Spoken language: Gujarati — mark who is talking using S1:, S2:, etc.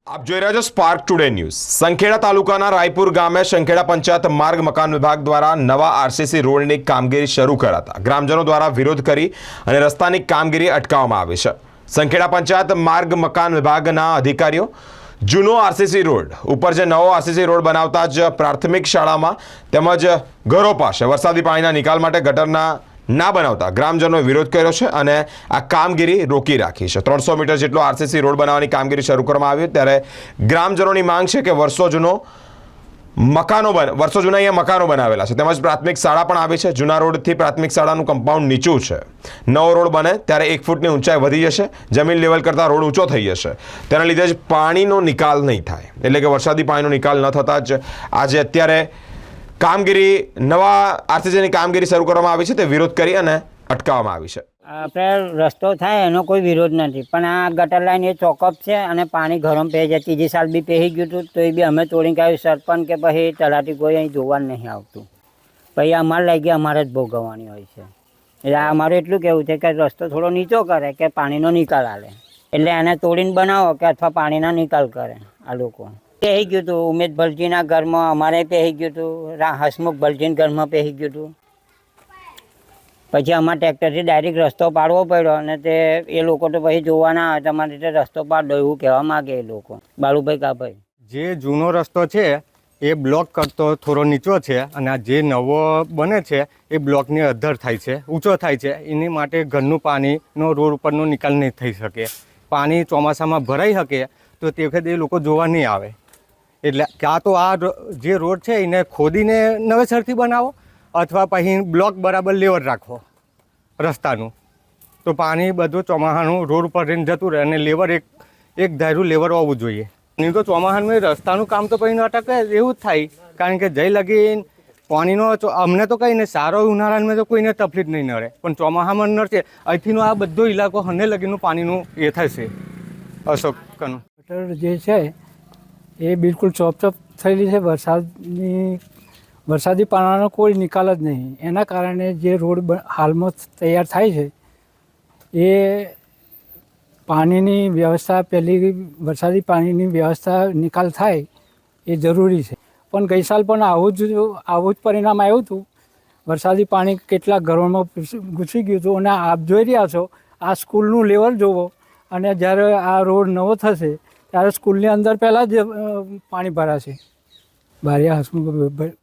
S1: આપ જોઈ રહ્યા છો સ્પાર્ક ટુડે ન્યૂઝ। સંખેડા તાલુકાના રાયપુર ગામે સંખેડા પંચાયત માર્ગ મકાન વિભાગ દ્વારા નવા આરસીસી રોડની કામગીરી શરૂ કરાતા ગ્રામજનો દ્વારા વિરોધ કરી અને રસ્તાની કામગીરી અટકાવવામાં આવી છે। સંખેડા પંચાયત માર્ગ મકાન વિભાગના અધિકારીઓ જૂનો આરસીસી રોડ ઉપર જે નવો આરસીસી રોડ બનાવતા જ પ્રાથમિક શાળામાં તેમજ ઘરો પાસે વરસાદી પાણીના નિકાલ માટે ગટરના ના બનાવતા ગ્રામજનોએ વિરોધ કર્યો છે અને આ કામગીરી રોકી રાખી છે। 300 મીટર જેટલો આરસીસી રોડ બનાવવાની કામગીરી શરૂ કરવામાં આવી ત્યારે ગ્રામજનોની માંગ છે કે વર્ષો જૂના અહીંયા મકાનો બનાવેલા છે તેમજ પ્રાથમિક શાળા પણ આવી છે। જૂના રોડથી પ્રાથમિક શાળાનું કમ્પાઉન્ડ નીચું છે। નવો રોડ બને ત્યારે 1 ફૂટની ઊંચાઈ વધી જશે, જમીન લેવલ કરતાં રોડ ઊંચો થઈ જશે। તેના લીધે જ પાણીનો નિકાલ નહીં થાય, એટલે કે વરસાદી પાણીનો નિકાલ ન થતાં જ આજે અત્યારે કામગીરી નવા આરસીસીની કામગીરી શરૂ કરવામાં આવી છે તે વિરોધ કરી અને અટકાવવામાં આવી છે।
S2: આપણે રસ્તો થાય એનો કોઈ વિરોધ નથી, પણ આ ગટર લાઈન એ ચોકઅપ છે અને પાણી ઘરમાં પહેરી જાય। ત્રીજી સાલ બી પહેરી ગયું હતું તો એ બી અમે તોડીને કાઢ્યું। સરપંચ કે પછી તલાટી કોઈ અહીં જોવાનું નહીં આવતું, પછી અમારે લાગી અમારે જ ભોગવવાની હોય છે। એટલે અમારું એટલું કહેવું છે કે રસ્તો થોડો નીચો કરે કે પાણીનો નિકાલ આલે, એટલે એને તોડીને બનાવો કે અથવા પાણીનો નિકાલ કરે। આ લોકો પહેરી ગયું હતું, ઉમેશ ભલજીના ઘરમાં અમારે પહેરી ગયું હતું, હસમુખ ભલજીના ઘરમાં પહેરી ગયું હતું। પછી અમારે ટ્રેક્ટરથી ડાયરેક્ટ રસ્તો પાડવો પડ્યો અને તે એ લોકો તો પછી જોવાના આવે, તમારી રીતે રસ્તો પાડ દો એવું કહેવા માગે એ લોકો। બાલુભાઈ કાભાઈ,
S3: જે જૂનો રસ્તો છે એ બ્લોક કરતો થોડો નીચો છે અને આ જે નવો બને છે એ બ્લોકની અધ્ધર થાય છે, ઊંચો થાય છે। એની માટે ઘરનું પાણીનો રોડ ઉપરનો નિકાલ નહીં થઈ શકે। પાણી ચોમાસામાં ભરાઈ શકે તો તે વખતે એ લોકો જોવા નહીં આવે। એટલે કાં તો આ જે રોડ છે એને ખોદીને નવેસરથી બનાવો અથવા પછી બ્લોક બરાબર લેવલ રાખો રસ્તાનું, તો પાણી બધું ચોમાસાનું રોડ ઉપર રહીને જતું રહે અને લેવર એક ધાર્યું લેવર હોવું જોઈએ। નહીં તો ચોમાસામાં રસ્તાનું કામ તો પછી ન અટકે એવું જ થાય, કારણ કે જઈ લગીને પાણીનો અમને તો કંઈ નહીં, સારો ઉનાળામાં તો કોઈને તકલીફ નહીં નડે, પણ ચોમાસામાં નડશે। અહીંથીનો આ બધો ઇલાકો હને લગીનું પાણીનું એ થશે। અશોકનું
S4: ગટર જે છે એ બિલકુલ ચોપચોપ થયેલી છે। વરસાદી પાણીનો કોઈ નિકાલ જ નહીં, એના કારણે જે રોડ હાલમાં તૈયાર થાય છે એ પાણીની વ્યવસ્થા, પહેલી વરસાદી પાણીની વ્યવસ્થા નિકાલ થાય એ જરૂરી છે। પણ ગઈ સાલ પણ આવું જ પરિણામ આવ્યું હતું। વરસાદી પાણી કેટલાક ઘરોમાં ઘૂસી ગયું હતું અને આપ જોઈ રહ્યા છો આ સ્કૂલનું લેવલ જોવો, અને જ્યારે આ રોડ નવો થશે ત્યારે સ્કૂલની અંદર પહેલાં જ પાણી ભરાશે। બારિયા હસમુખ